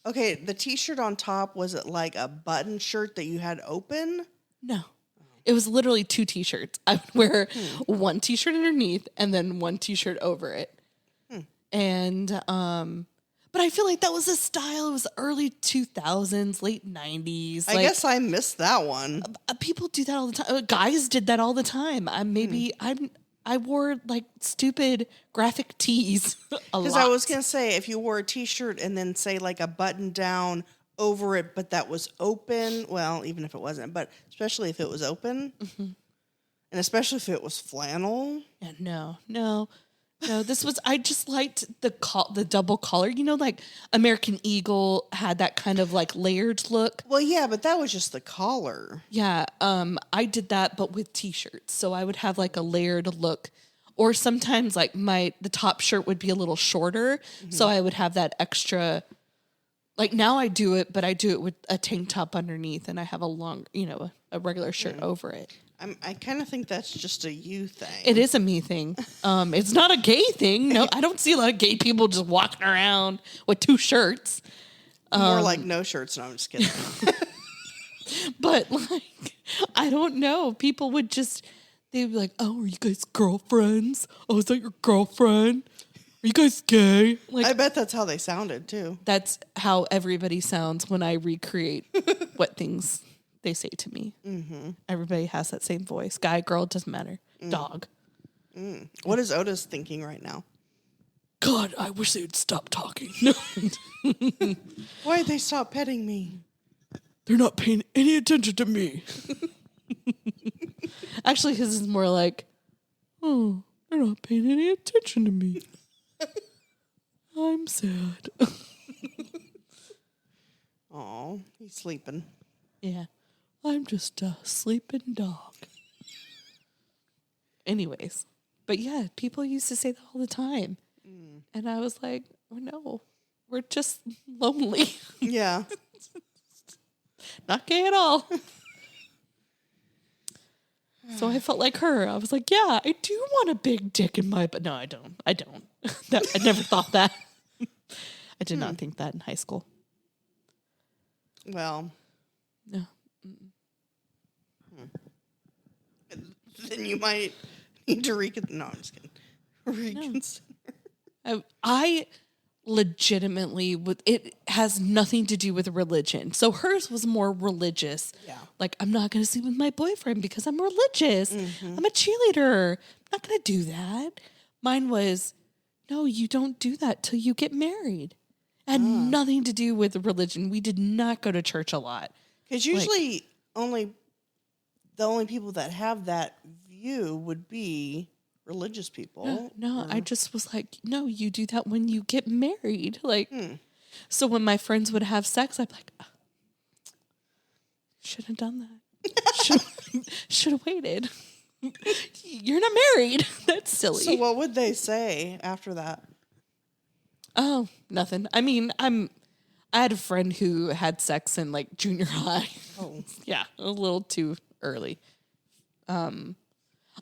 Okay, the t-shirt on top, was it like a button shirt that you had open? No. It was literally 2 t-shirts. I would wear 1 t-shirt underneath and then 1 t-shirt over it. And but I feel like that was a style. It was early 2000s, late 90s. I guess I missed that one. People do that all the time. Guys did that all the time. I wore like stupid graphic tees a lot. Because I was going to say, if you wore a t-shirt and then say like a button down over it, but that was open, well, even if it wasn't, but especially if it was open, and especially if it was flannel. Yeah, no, this was, I just liked the double collar. You know, like American Eagle had that kind of like layered look. Well, yeah, but that was just the collar. Yeah, I did that, but with t-shirts. So I would have like a layered look. Or sometimes like the top shirt would be a little shorter. So I would have that extra, like now I do it, but I do it with a tank top underneath and I have a long, a regular shirt over it. I kind of think that's just a you thing. It is a me thing. It's not a gay thing. No, I don't see a lot of gay people just walking around with 2 shirts. More like no shirts. No, I'm just kidding. But like, I don't know. People would they'd be like, oh, are you guys girlfriends? Oh, is that your girlfriend? Are you guys gay? Like, I bet that's how they sounded too. That's how everybody sounds when I recreate what things they say to me. Everybody has that same voice. Guy, girl, it doesn't matter. Dog. What is Otis thinking right now? God, I wish they would stop talking. Why'd they stop petting me? They're not paying any attention to me. Actually, his is more like, oh, they're not paying any attention to me. I'm sad. Oh, he's sleeping. Yeah. I'm just a sleeping dog. Anyways. But yeah, people used to say that all the time. And I was like, oh no, we're just lonely. Yeah. Not gay at all. So I felt like her. I was like, yeah, I do want a big dick in my... But no, I don't. I never thought that. I did not think that in high school. Well. No. Then you might need to reconsider. No, I'm just kidding. Reconsider. I legitimately it has nothing to do with religion. So hers was more religious. Yeah. Like, I'm not going to sleep with my boyfriend because I'm religious. I'm a cheerleader. I'm not going to do that. Mine was, no, you don't do that till you get married. It had nothing to do with religion. We did not go to church a lot. Because usually the only people that have that view would be religious people. No, I just was like, no, you do that when you get married. Like, so when my friends would have sex, I'd be like, oh, should have done that. Should have waited. You're not married. That's silly. So what would they say after that? Oh, nothing. I mean, I had a friend who had sex in like junior high. Oh. Yeah, a little too early.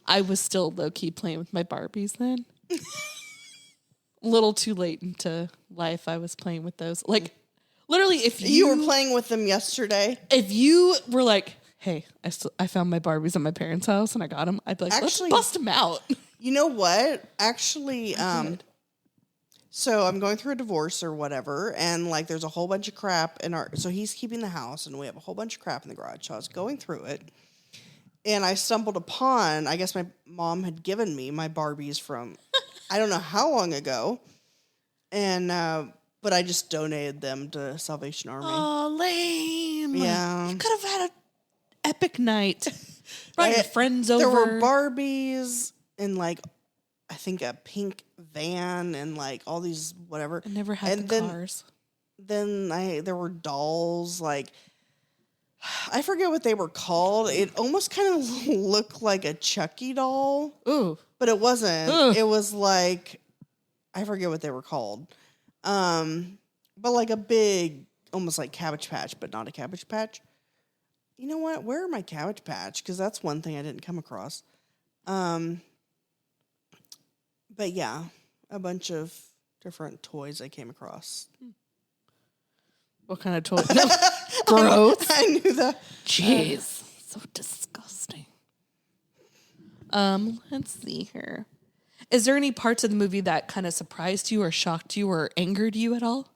I was still low-key playing with my Barbies then. A little too late into life, I was playing with those. Like, literally, if You were playing with them yesterday? If you were like, hey, I found my Barbies at my parents' house and I got them, I'd be like, Actually, let's bust them out. You know what? Actually, so I'm going through a divorce or whatever, and like there's a whole bunch of crap so he's keeping the house, and we have a whole bunch of crap in the garage. So I was going through it, and I stumbled upon, I guess my mom had given me my Barbies from, I don't know how long ago, and but I just donated them to Salvation Army. Oh, lame. Yeah. You could have had an epic night. Brought your friends over. There were Barbies and like, I think a pink van and like all these whatever. I never had the cars. Then there were dolls, like I forget what they were called. It almost kind of looked like a Chucky doll. Ooh. But it wasn't. Ugh. It was like, I forget what they were called. But like a big, almost like Cabbage Patch, but not a Cabbage Patch. You know what? Where are my Cabbage Patch? Because that's one thing I didn't come across. But yeah, a bunch of different toys I came across. What kind of toy? No. Gross. I knew that. Jeez. So disgusting. Let's see here. Is there any parts of the movie that kind of surprised you or shocked you or angered you at all?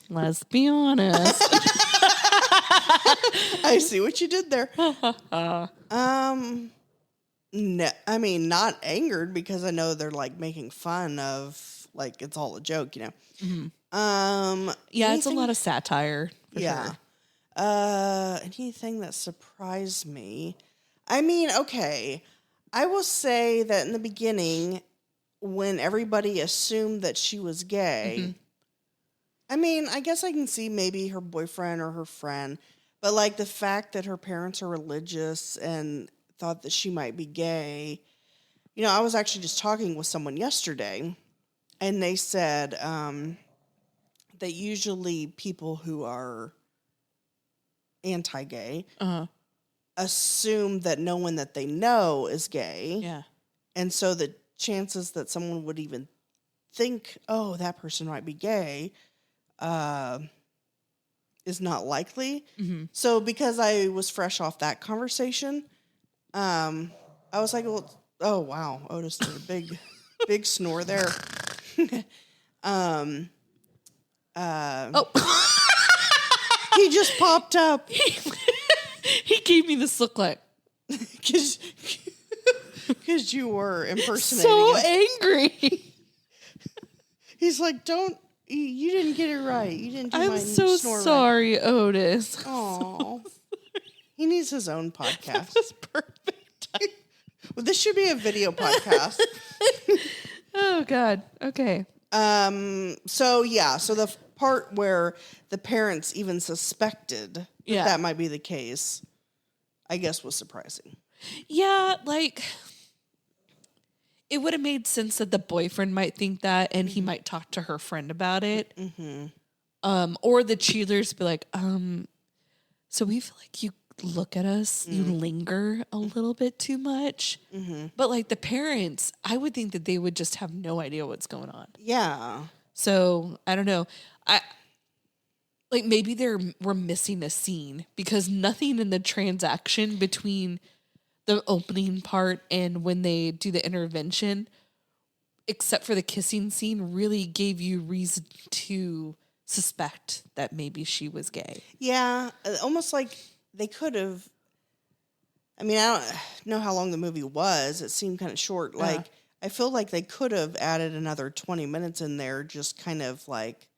Let's be honest. I see what you did there. No, I mean, not angered because I know they're like making fun of, like, it's all a joke, you know. Mm-hmm. Yeah, it's a lot of satire. Yeah. Sure. Anything that surprised me? I mean, okay, I will say that in the beginning, when everybody assumed that she was gay, I mean, I guess I can see maybe her boyfriend or her friend, but like the fact that her parents are religious and thought that she might be gay. You know, I was actually just talking with someone yesterday, and they said that usually people who are anti-gay assume that no one that they know is gay. Yeah. And so the chances that someone would even think, oh, that person might be gay, is not likely. Mm-hmm. So because I was fresh off that conversation, I was like, well, oh, wow, Otis did a big snore there. He just popped up. He gave me this look like. Because you were impersonating so him. Angry. He's like, you didn't get it right. You didn't do my so snore sorry, right. Otis. Oh, he needs his own podcast. That was perfect. Well, this should be a video podcast. Oh, God. Okay. So the part where the parents even suspected that might be the case, I guess was surprising. Yeah, like, it would have made sense that the boyfriend might think that, and he might talk to her friend about it. Mm-hmm. Or the cheerleaders be like, so we feel like you look at us, you linger a little bit too much. Mm-hmm. But like the parents, I would think that they would just have no idea what's going on. Yeah. So I don't know. Like maybe we're missing a scene because nothing in the transaction between the opening part and when they do the intervention, except for the kissing scene, really gave you reason to suspect that maybe she was gay. Yeah, almost like they could have. I mean, I don't know how long the movie was. It seemed kind of short. Like, I feel like they could have added another 20 minutes in there, just kind of like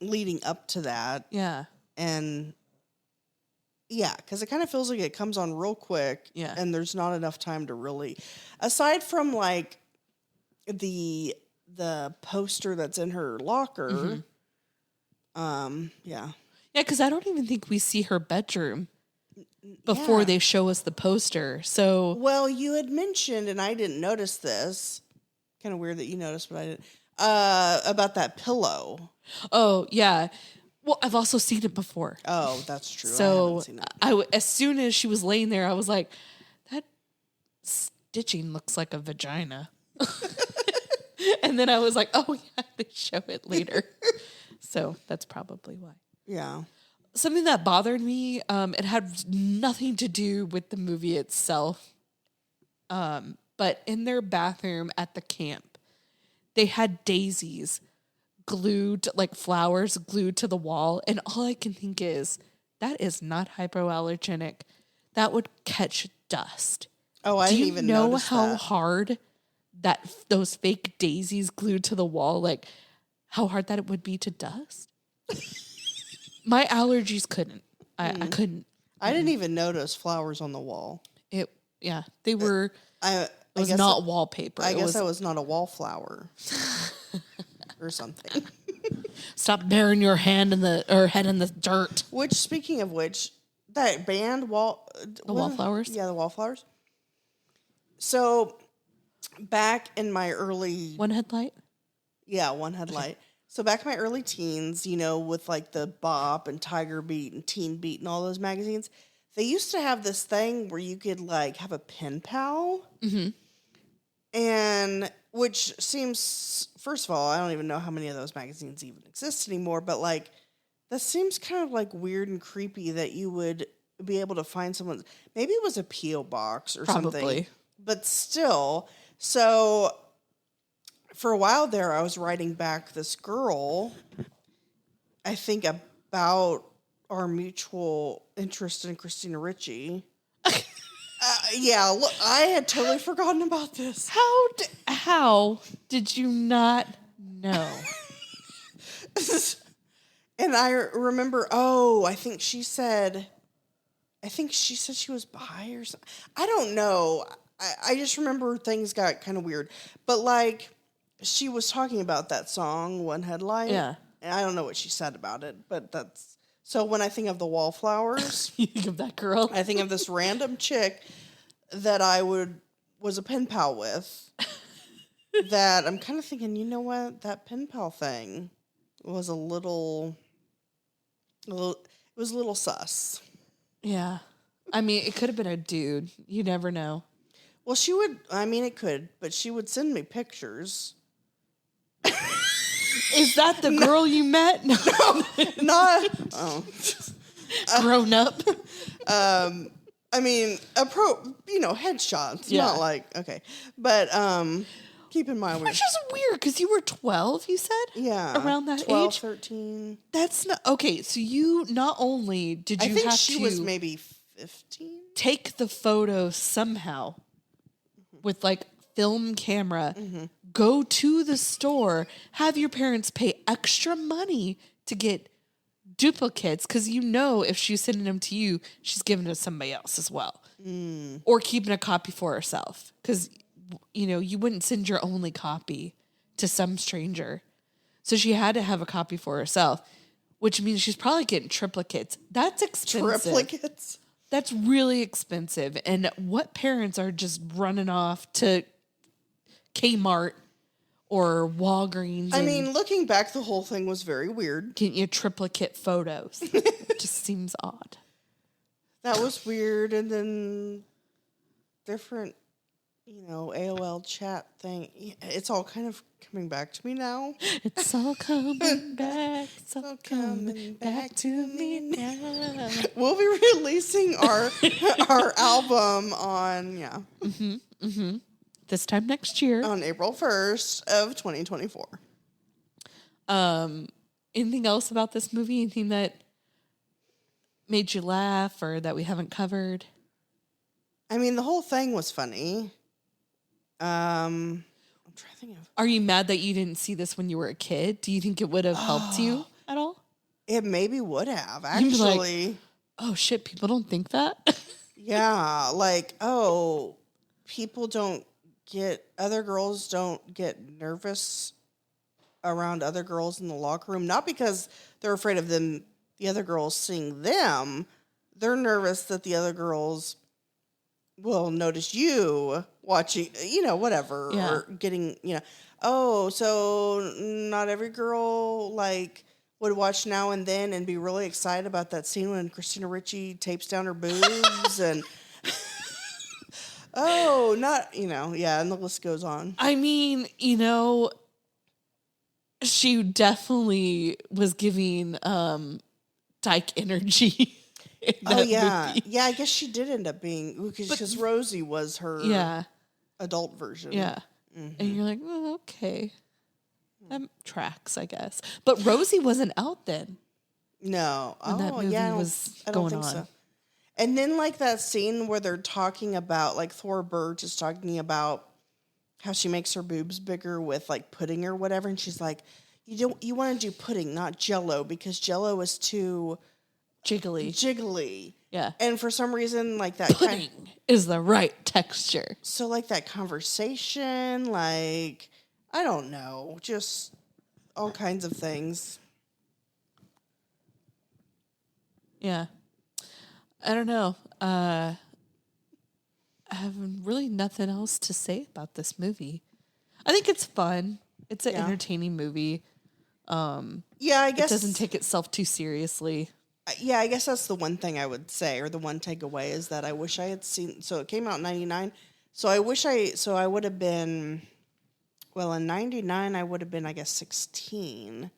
leading up to that. Yeah. And yeah, because it kind of feels like it comes on real quick. Yeah. And there's not enough time to really, aside from like the poster that's in her locker. Yeah. Yeah, because I don't even think we see her bedroom before they show us the poster. So, well, you had mentioned, and I didn't notice this. Kind of weird that you noticed, but I didn't. About that pillow. Oh yeah. Well, I've also seen it before. Oh, that's true. So as soon as she was laying there, I was like, that stitching looks like a vagina. And then I was like, oh yeah, they show it later. So that's probably why. Yeah. Something that bothered me, it had nothing to do with the movie itself. But in their bathroom at the camp, they had daisies glued, like flowers glued to the wall. And all I can think is, that is not hypoallergenic. That would catch dust. Oh, I didn't even know notice how that. hard that those fake daisies glued to the wall, like how hard that it would be to dust? My allergies couldn't. I couldn't. I didn't even notice flowers on the wall. They were. It was not wallpaper. I guess that was not a wallflower or something. Stop burying your head in the dirt. Which, speaking of which, that band Wallflowers? Yeah, the Wallflowers. So, back in my early... One Headlight? Yeah, One Headlight. So, back in my early teens, with like the Bop and Tiger Beat and Teen Beat and all those magazines, they used to have this thing where you could like have a pen pal. Mm-hmm. And which seems, first of all, I don't even know how many of those magazines even exist anymore, but like that seems kind of like weird and creepy that you would be able to find someone's, maybe it was a P.O. box or something. But still, so for a while there, I was writing back this girl, I think about our mutual interest in Christina Ricci. Look, I had totally forgotten about this. How did you not know? And I remember, I think she said she was bi or something. I don't know. I just remember things got kind of weird. But like, she was talking about that song, One Headlight. Yeah. And I don't know what she said about it, but that's... So when I think of the Wallflowers... You think of that girl? I think of this random chick that was a pen pal with, that I'm kind of thinking, you know what? That pen pal thing was a little sus. Yeah. I mean, it could have been a dude. You never know. Well, it could, but she would send me pictures. Is that the girl you met? No. Not grown up. Headshots. Yeah. Not like, okay. But keep in mind. Which is weird because you were 12, you said? Yeah. Around that 12, age? 13. That's not... Okay, so you not only did you have she was maybe 15. Take the photo somehow with like film camera, go to the store, have your parents pay extra money to get duplicates because if she's sending them to you, she's giving it to somebody else as well. Or keeping a copy for herself because, you wouldn't send your only copy to some stranger. So she had to have a copy for herself, which means she's probably getting triplicates. That's expensive. Triplicates? That's really expensive. And what parents are just running off to Kmart or Walgreens? I mean, looking back, the whole thing was very weird. Getting you triplicate photos. It just seems odd. That was weird. And then different, AOL chat thing. It's all kind of coming back to me now. It's all coming back. It's all coming back to me now. We'll be releasing our album on, this time next year. On April 1st of 2024. Anything else about this movie? Anything that made you laugh or that we haven't covered? I mean, the whole thing was funny. I'm trying to think of... Are you mad that you didn't see this when you were a kid? Do you think it would have helped you at all? It maybe would have, actually. Like, oh, shit, people don't think that? Yeah, like, other girls don't get nervous around other girls in the locker room. Not because they're afraid of the other girls seeing them. They're nervous that the other girls will notice you watching, whatever, or getting, so not every girl, like, would watch Now and Then and be really excited about that scene when Christina Ricci tapes down her boobs and, and the list goes on. I mean, she definitely was giving dyke energy in that movie. Yeah, I guess she did end up being, because Rosie was her adult version. Yeah. And you're like, oh, okay. That tracks, I guess. But Rosie wasn't out then. No. When that movie was going on. So. And then like that scene where they're talking about, like Thora Birch is talking about how she makes her boobs bigger with like pudding or whatever, and she's like, you want to do pudding, not Jello, because Jello is too jiggly. Yeah. And for some reason, like that pudding is the right texture. So like that conversation, like, I don't know, just all kinds of things. Yeah. I don't know. I have really nothing else to say about this movie. I think it's fun. It's an entertaining movie. I guess it doesn't take itself too seriously. Yeah, I guess that's the one thing I would say, or the one takeaway, is that I wish I had seen. So it came out in '99. So I would have been. Well, in '99, I would have been, I guess, 16.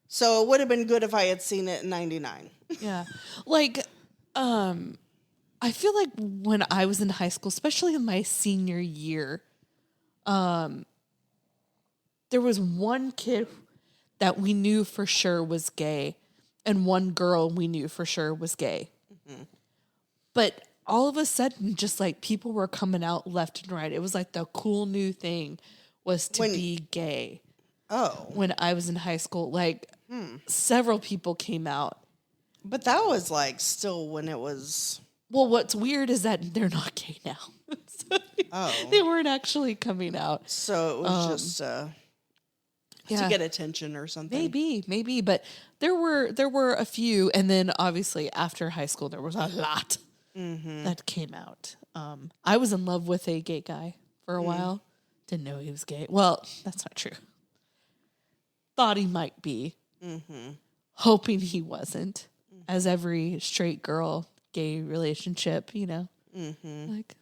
So it would have been good if I had seen it in '99. Yeah, like, I feel like when I was in high school, especially in my senior year, there was one kid that we knew for sure was gay, and one girl we knew for sure was gay. Mm-hmm. But all of a sudden, just like people were coming out left and right. It was like the cool new thing was to be gay. Oh. When I was in high school, like several people came out. But that was like still when it was. Well, what's weird is that they're not gay now. So they weren't actually coming out. So it was just to get attention or something. Maybe. But there were a few, and then obviously after high school there was a lot that came out. I was in love with a gay guy for a while. Didn't know he was gay. Well, that's not true. Thought he might be. Hoping he wasn't. As every straight girl gay relationship, you know. Like,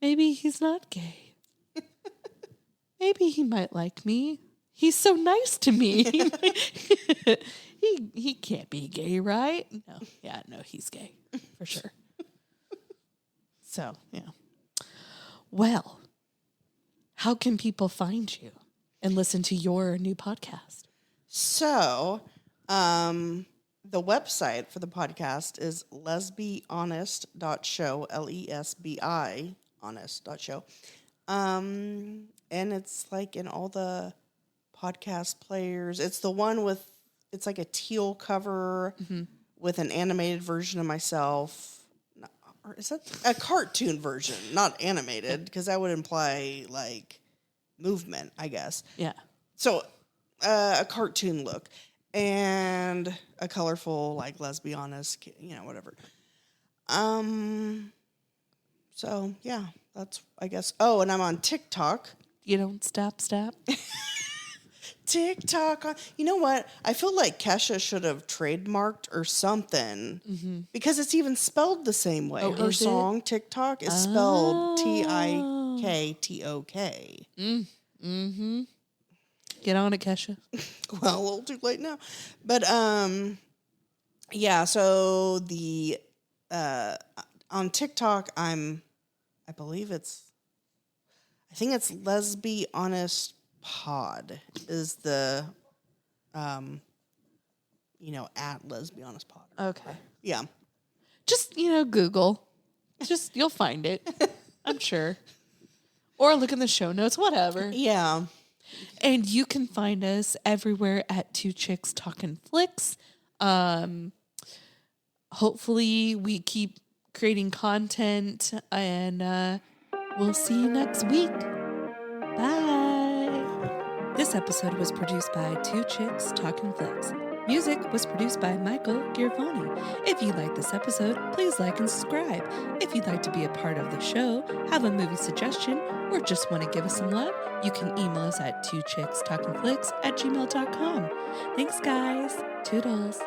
maybe he's not gay. Maybe he might like me. He's so nice to me. He can't be gay, right? No, he's gay for sure. So, yeah. Well, how can people find you and listen to your new podcast? So, the website for the podcast is lesbihonest.show, LESBI honest.show. And it's like in all the podcast players. It's the one with, it's like a teal cover with an animated version of myself. Or is that a cartoon version, not animated, because that would imply like movement, I guess. Yeah. So a cartoon look. And a colorful, like, let's be honest, whatever. So, yeah, that's, I guess. Oh, and I'm on TikTok. You don't stop. TikTok. You know what? I feel like Kesha should have trademarked or something. Because it's even spelled the same way. Her song, TikTok, is spelled TIKTOK. Get on it, Kesha. Well, a little too late now. But, yeah, so the, on TikTok, I think it's Lesbi Honest Pod is the, at Lesbi Honest Pod. Okay. Yeah. Just, Google. You'll find it. I'm sure. Or look in the show notes, whatever. Yeah. And you can find us everywhere at Two Chicks Talkin Flicks. Hopefully we keep creating content, and we'll see you next week. Bye. This episode was produced by Two Chicks Talkin Flicks. Music was produced by Michael Girvani. If you like this episode, please like and subscribe. If you'd like to be a part of the show, have a movie suggestion, or just want to give us some love, you can email us at twochickstalkinflicks@gmail.com. Thanks, guys. Toodles.